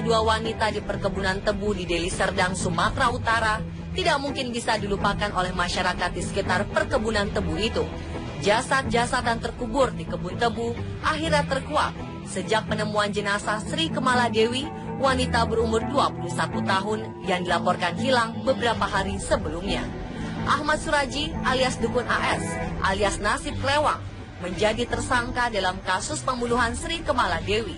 dua wanita di perkebunan tebu di Deli Serdang, Sumatera Utara tidak mungkin bisa dilupakan oleh masyarakat di sekitar perkebunan tebu itu. Jasad-jasad yang terkubur di kebun tebu akhirnya terkuak sejak penemuan jenazah Sri Kemala Dewi, wanita berumur 21 tahun yang dilaporkan hilang beberapa hari sebelumnya. Ahmad Suraji alias Dukun AS alias Nasib Klewang menjadi tersangka dalam kasus pembunuhan Sri Kemala Dewi.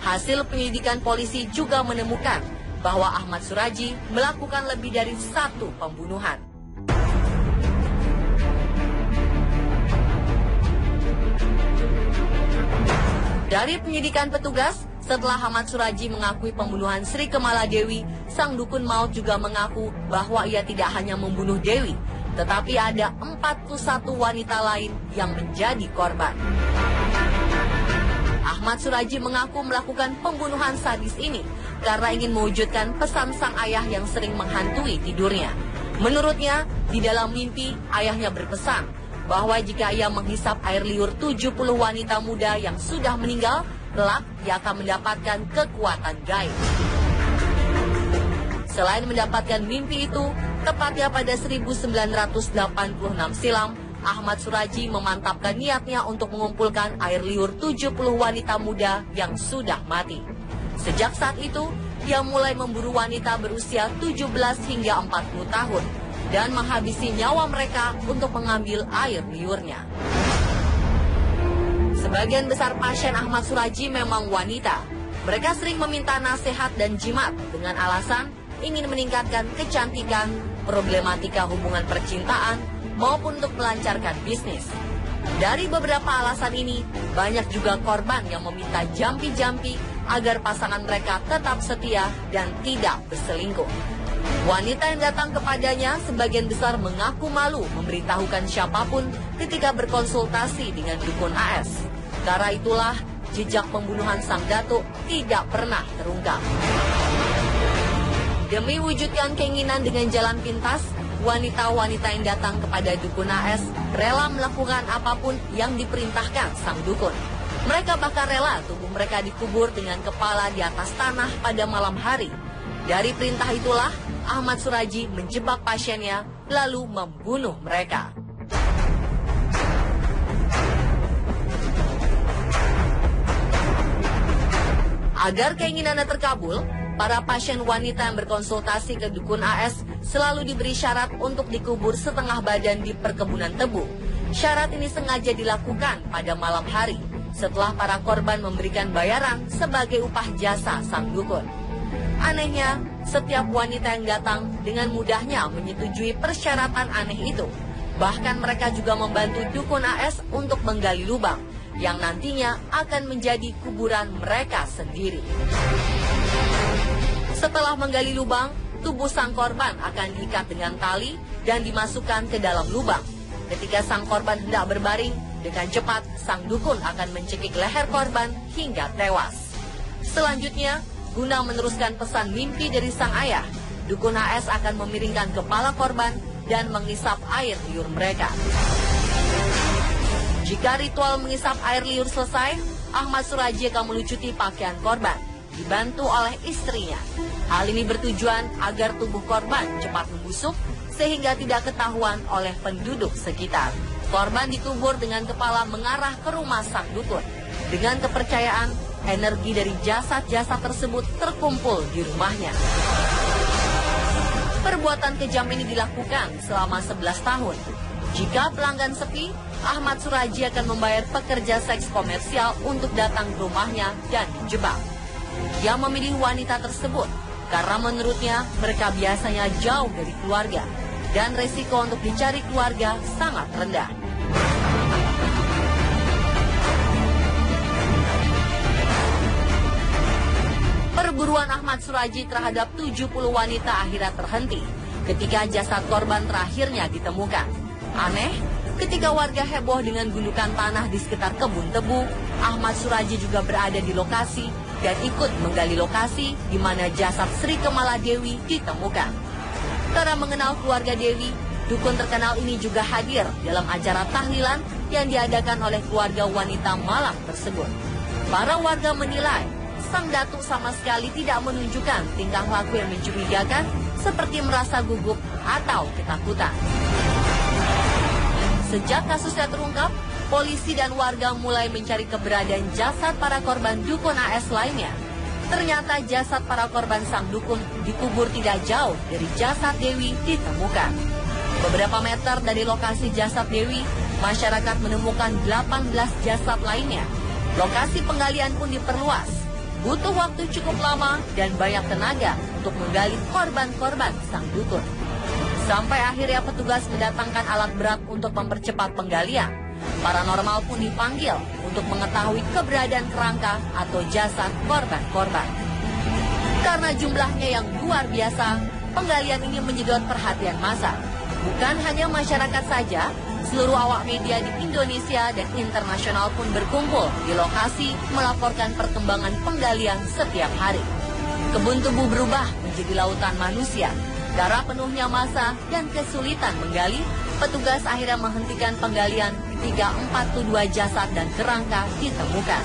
Hasil penyelidikan polisi juga menemukan bahwa Ahmad Suraji melakukan lebih dari satu pembunuhan. Dari penyidikan petugas, setelah Ahmad Suraji mengakui pembunuhan Sri Kemala Dewi, sang dukun maut juga mengaku bahwa ia tidak hanya membunuh Dewi, tetapi ada 41 wanita lain yang menjadi korban. Ahmad Suraji mengaku melakukan pembunuhan sadis ini karena ingin mewujudkan pesan sang ayah yang sering menghantui tidurnya. Menurutnya, di dalam mimpi ayahnya berpesan bahwa jika ia menghisap air liur 70 wanita muda yang sudah meninggal, kelak ia akan mendapatkan kekuatan gaib. Selain mendapatkan mimpi itu, tepatnya pada 1986 silam, Ahmad Suraji memantapkan niatnya untuk mengumpulkan air liur 70 wanita muda yang sudah mati. Sejak saat itu, dia mulai memburu wanita berusia 17 hingga 40 tahun dan menghabisi nyawa mereka untuk mengambil air liurnya. Sebagian besar pasien Ahmad Suraji memang wanita. Mereka sering meminta nasihat dan jimat dengan alasan ingin meningkatkan kecantikan, problematika hubungan percintaan, maupun untuk melancarkan bisnis. Dari beberapa alasan ini, banyak juga korban yang meminta jampi-jampi agar pasangan mereka tetap setia dan tidak berselingkuh. Wanita yang datang kepadanya sebagian besar mengaku malu memberitahukan siapapun ketika berkonsultasi dengan Dukun AS. Karena itulah, jejak pembunuhan sang datuk tidak pernah terungkap. Demi wujudkan keinginan dengan jalan pintas, wanita-wanita yang datang kepada Dukun AS rela melakukan apapun yang diperintahkan sang dukun. Mereka bahkan rela tubuh mereka dikubur dengan kepala di atas tanah pada malam hari. Dari perintah itulah, Ahmad Suraji menjebak pasiennya lalu membunuh mereka. Agar keinginannya terkabul, para pasien wanita yang berkonsultasi ke Dukun AS selalu diberi syarat untuk dikubur setengah badan di perkebunan tebu. Syarat ini sengaja dilakukan pada malam hari, setelah para korban memberikan bayaran sebagai upah jasa sang dukun. Anehnya, setiap wanita yang datang dengan mudahnya menyetujui persyaratan aneh itu. Bahkan mereka juga membantu Dukun AS untuk menggali lubang, yang nantinya akan menjadi kuburan mereka sendiri. Setelah menggali lubang, tubuh sang korban akan diikat dengan tali dan dimasukkan ke dalam lubang. Ketika sang korban hendak berbaring, dengan cepat sang dukun akan mencekik leher korban hingga tewas. Selanjutnya, guna meneruskan pesan mimpi dari sang ayah, Dukun AS akan memiringkan kepala korban dan mengisap air liur mereka. Jika ritual mengisap air liur selesai, Ahmad Suraji akan melucuti pakaian korban, dibantu oleh istrinya. Hal ini bertujuan agar tubuh korban cepat membusuk sehingga tidak ketahuan oleh penduduk sekitar. Korban dikubur dengan kepala mengarah ke rumah sang dukun. Dengan kepercayaan, energi dari jasad-jasad tersebut terkumpul di rumahnya. Perbuatan kejam ini dilakukan selama 11 tahun. Jika pelanggan sepi, Ahmad Suraji akan membayar pekerja seks komersial untuk datang ke rumahnya dan dijebak. Dia memilih wanita tersebut karena menurutnya mereka biasanya jauh dari keluarga dan resiko untuk dicari keluarga sangat rendah. Perburuan Ahmad Suraji terhadap 70 wanita akhirnya terhenti ketika jasad korban terakhirnya ditemukan. Aneh, ketika warga heboh dengan gundukan tanah di sekitar kebun tebu, Ahmad Suraji juga berada di lokasi dan ikut menggali lokasi di mana jasad Sri Kemala Dewi ditemukan. Karena mengenal keluarga Dewi, dukun terkenal ini juga hadir dalam acara tahlilan yang diadakan oleh keluarga wanita malang tersebut. Para warga menilai sang datuk sama sekali tidak menunjukkan tingkah laku yang mencurigakan seperti merasa gugup atau ketakutan. Sejak kasusnya terungkap, polisi dan warga mulai mencari keberadaan jasad para korban dukun AS lainnya. Ternyata jasad para korban sang dukun dikubur tidak jauh dari jasad Dewi ditemukan. Beberapa meter dari lokasi jasad Dewi, masyarakat menemukan 18 jasad lainnya. Lokasi penggalian pun diperluas. Butuh waktu cukup lama dan banyak tenaga untuk menggali korban-korban sang dukun. Sampai akhirnya petugas mendatangkan alat berat untuk mempercepat penggalian. Paranormal pun dipanggil untuk mengetahui keberadaan kerangka atau jasad korban-korban. Karena jumlahnya yang luar biasa, penggalian ini menyedot perhatian massa. Bukan hanya masyarakat saja, seluruh awak media di Indonesia dan internasional pun berkumpul di lokasi melaporkan perkembangan penggalian setiap hari. Kebun tubuh berubah menjadi lautan manusia. Karena penuhnya massa dan kesulitan menggali, petugas akhirnya menghentikan penggalian ketika 42 jasad dan kerangka ditemukan.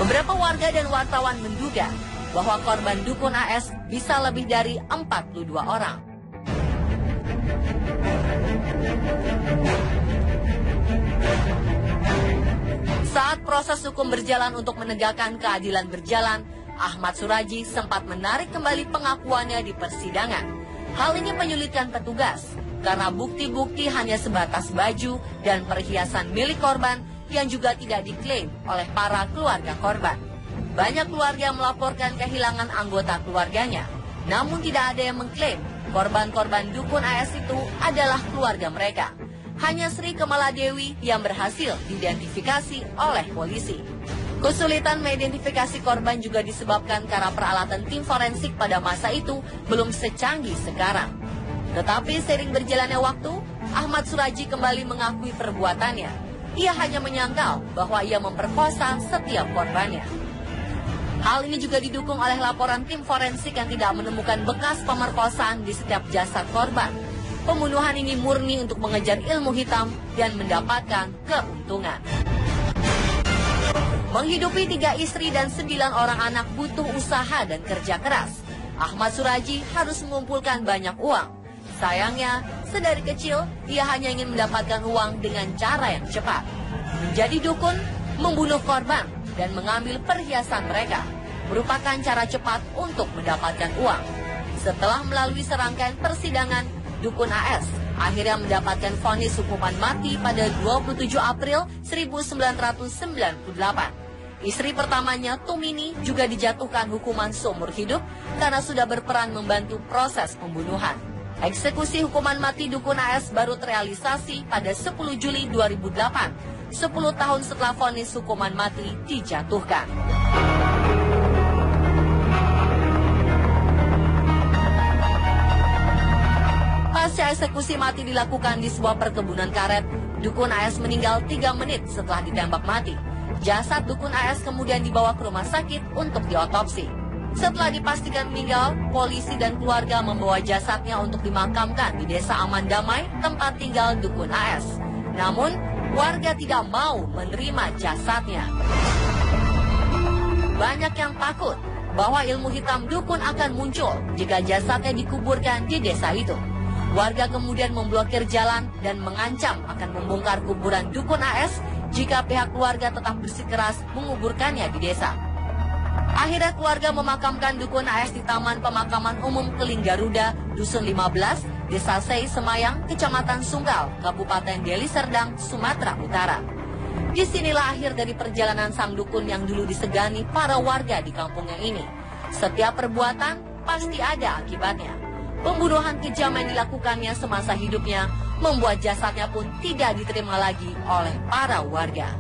Beberapa warga dan wartawan menduga bahwa korban dukun AS bisa lebih dari 42 orang. Saat proses hukum berjalan untuk menegakkan keadilan berjalan, Ahmad Suraji sempat menarik kembali pengakuannya di persidangan. Hal ini menyulitkan petugas karena bukti-bukti hanya sebatas baju dan perhiasan milik korban yang juga tidak diklaim oleh para keluarga korban. Banyak keluarga melaporkan kehilangan anggota keluarganya, namun tidak ada yang mengklaim korban-korban dukun AS itu adalah keluarga mereka. Hanya Sri Kemaladewi yang berhasil diidentifikasi oleh polisi. Kesulitan mengidentifikasi korban juga disebabkan karena peralatan tim forensik pada masa itu belum secanggih sekarang. Tetapi seiring berjalannya waktu, Ahmad Suraji kembali mengakui perbuatannya. Ia hanya menyangkal bahwa ia memperkosa setiap korbannya. Hal ini juga didukung oleh laporan tim forensik yang tidak menemukan bekas pemerkosaan di setiap jasad korban. Pembunuhan ini murni untuk mengejar ilmu hitam dan mendapatkan keuntungan. Menghidupi 3 istri dan 9 orang anak butuh usaha dan kerja keras. Ahmad Suraji harus mengumpulkan banyak uang. Sayangnya, sedari kecil ia hanya ingin mendapatkan uang dengan cara yang cepat. Menjadi dukun, membunuh korban, dan mengambil perhiasan mereka merupakan cara cepat untuk mendapatkan uang. Setelah melalui serangkaian persidangan, dukun AS akhirnya mendapatkan vonis hukuman mati pada 27 April 1998. Istri pertamanya, Tumini, juga dijatuhkan hukuman seumur hidup karena sudah berperan membantu proses pembunuhan. Eksekusi hukuman mati dukun AS baru terrealisasi pada 10 Juli 2008, 10 tahun setelah vonis hukuman mati dijatuhkan. Pasca eksekusi mati dilakukan di sebuah perkebunan karet, dukun AS meninggal 3 menit setelah ditembak mati. Jasad dukun AS kemudian dibawa ke rumah sakit untuk diotopsi. Setelah dipastikan meninggal, polisi dan keluarga membawa jasadnya untuk dimakamkan di Desa Aman Damai, tempat tinggal dukun AS. Namun, warga tidak mau menerima jasadnya. Banyak yang takut bahwa ilmu hitam dukun akan muncul jika jasadnya dikuburkan di desa itu. Warga kemudian memblokir jalan dan mengancam akan membongkar kuburan dukun AS jika pihak keluarga tetap bersikeras menguburkannya di desa. Akhirnya keluarga memakamkan dukun AS di Taman Pemakaman Umum Keling Garuda, Dusun 15, Desa Sei Semayang, Kecamatan Sunggal, Kabupaten Deli Serdang, Sumatera Utara. Disinilah akhir dari perjalanan sang dukun yang dulu disegani para warga di kampungnya ini. Setiap perbuatan pasti ada akibatnya. Pembunuhan kejam yang dilakukannya semasa hidupnya membuat jasadnya pun tidak diterima lagi oleh para warga.